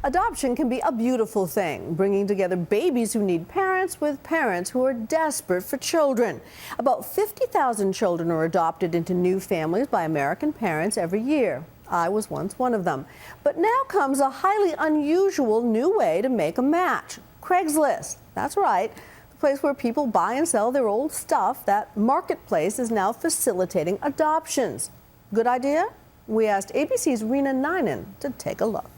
Adoption can be a beautiful thing, bringing together babies who need parents with parents who are desperate for children. About 50,000 children are adopted into new families by American parents every year. I was once one of them. But now comes a highly unusual new way to make a match. Craigslist. That's right. The place where people buy and sell their old stuff. That marketplace is now facilitating adoptions. Good idea? We asked ABC's Rena Ninan to take a look.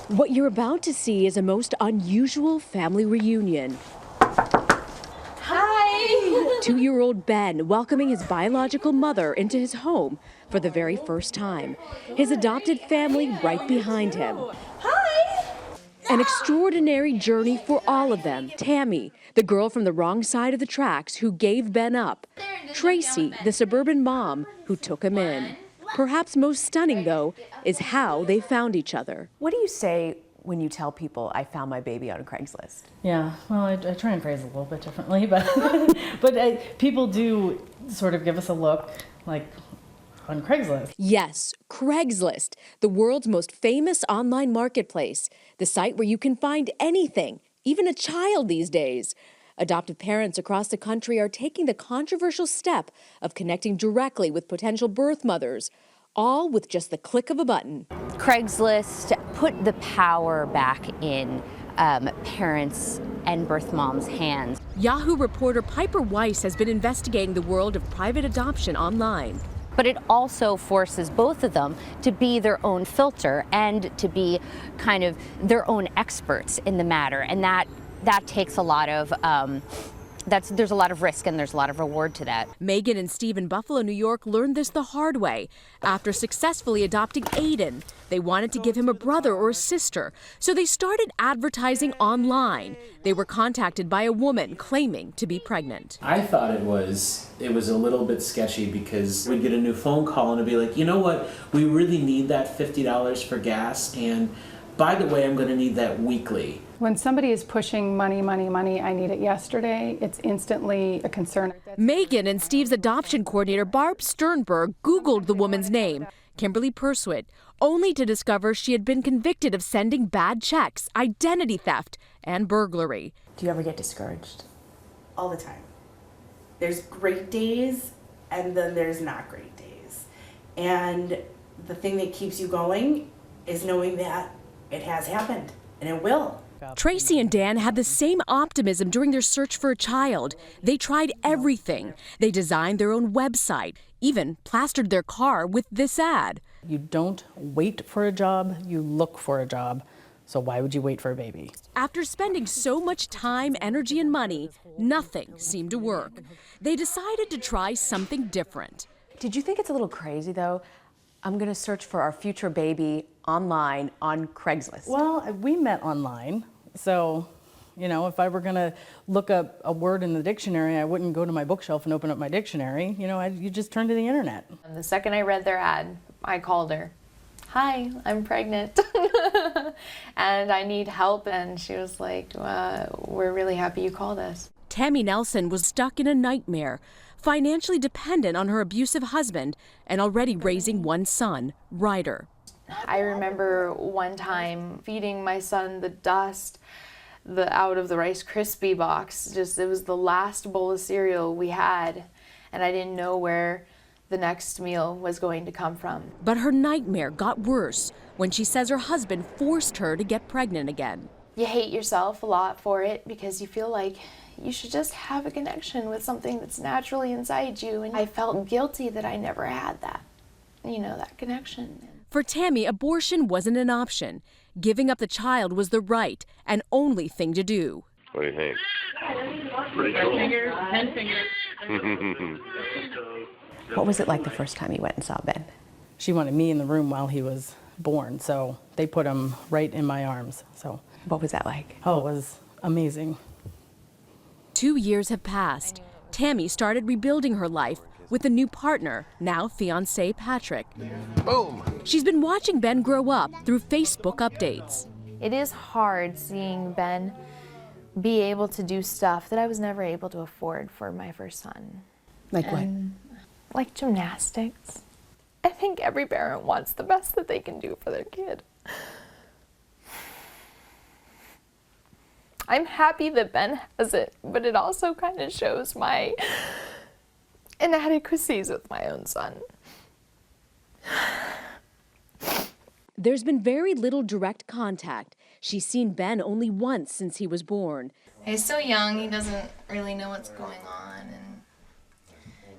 What you're about to see is a most unusual family reunion. Hi! 2-year-old Ben welcoming his biological mother into his home for the very first time. His adopted family right behind him. Hi! An extraordinary journey for all of them. Tammy, the girl from the wrong side of the tracks who gave Ben up. Tracey, the suburban mom who took him in. Perhaps most stunning, though, is how they found each other. What do you say when you tell people I found my baby on Craigslist? Yeah, well, I try and phrase it a little bit differently, but people do sort of give us a look, like on Craigslist. Yes, Craigslist, the world's most famous online marketplace, the site where you can find anything, even a child these days. Adoptive parents across the country are taking the controversial step of connecting directly with potential birth mothers, all with just the click of a button. Craigslist put the power back in parents and birth moms' hands. Yahoo reporter Piper Weiss has been investigating the world of private adoption online. But it also forces both of them to be their own filter and to be kind of their own experts in the matter. And that takes a lot of, there's a lot of risk and there's a lot of reward to that. Megan and Steve in Buffalo, New York learned this the hard way. After successfully adopting Aiden, they wanted to give him a brother or a sister, so they started advertising online. They were contacted by a woman claiming to be pregnant. I thought it was a little bit sketchy because we'd get a new phone call and it'd be like, you know what, we really need that $50 for gas, and by the way, I'm going to need that weekly. When somebody is pushing money, money, money, I need it yesterday, it's instantly a concern. Megan and Steve's adoption coordinator, Barb Sternberg, Googled the woman's name, Kimberly Perswitt, only to discover she had been convicted of sending bad checks, identity theft, and burglary. Do you ever get discouraged? All the time. There's great days and then there's not great days. And the thing that keeps you going is knowing that it has happened and it will. Tracey and Dan had the same optimism during their search for a child. They tried everything. They designed their own website, even plastered their car with this ad. You don't wait for a job, you look for a job. So why would you wait for a baby? After spending so much time, energy, and money, nothing seemed to work. They decided to try something different. Did you think it's a little crazy, though? I'm going to search for our future baby online on Craigslist. Well, we met online, so, you know, if I were going to look up a word in the dictionary, I wouldn't go to my bookshelf and open up my dictionary. You know, you just turn to the internet. And the second I read their ad, I called her. Hi, I'm pregnant and I need help. And she was like, we're really happy you called us. Tammy Nelson was stuck in a nightmare, financially dependent on her abusive husband and already raising one son, Ryder. I remember one time feeding my son the dust out of the Rice Krispie box. It was the last bowl of cereal we had, and I didn't know where the next meal was going to come from. But her nightmare got worse when she says her husband forced her to get pregnant again. You hate yourself a lot for it because you feel like you should just have a connection with something that's naturally inside you. And I felt guilty that I never had that, that connection. For Tammy, abortion wasn't an option. Giving up the child was the right and only thing to do. What do you think? Pretty cool. 10 fingers. What was it like the first time you went and saw Ben? She wanted me in the room while he was born, so they put him right in my arms. So what was that like? Oh, it was amazing. 2 years have passed. Tammy started rebuilding her life with a new partner, now fiancé Patrick. Boom! She's been watching Ben grow up through Facebook updates. It is hard seeing Ben be able to do stuff that I was never able to afford for my first son. Like what? Like gymnastics. I think every parent wants the best that they can do for their kid. I'm happy that Ben has it, but it also kind of shows my inadequacies with my own son. There's been very little direct contact. She's seen Ben only once since he was born. He's so young, he doesn't really know what's going on, and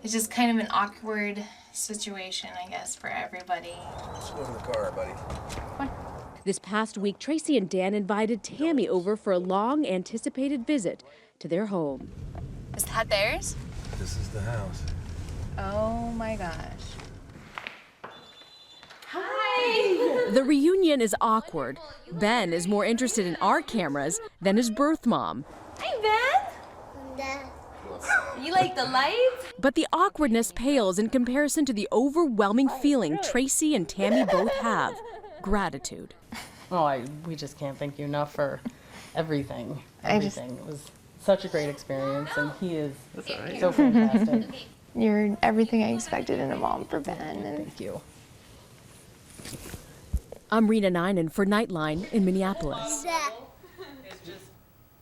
it's just kind of an awkward situation, I guess, for everybody. Let's go in the car, buddy. Come on. This past week, Tracey and Dan invited Tammy over for a long-anticipated visit to their home. Is that theirs? This is the house. Oh my gosh. The reunion is awkward. Ben is more interested in our cameras than his birth mom. Hi, Ben. You like the lights? But the awkwardness pales in comparison to the overwhelming feeling Tracey and Tammy both have: gratitude. Oh, we just can't thank you enough for everything. Everything. It was such a great experience, and he is so fantastic. You're everything I expected in a mom for Ben. And Thank you. I'm Rena Ninen for Nightline in Minneapolis.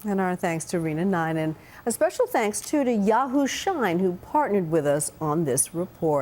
And our thanks to Rena Ninen. A special thanks too to Yahoo Shine, who partnered with us on this report.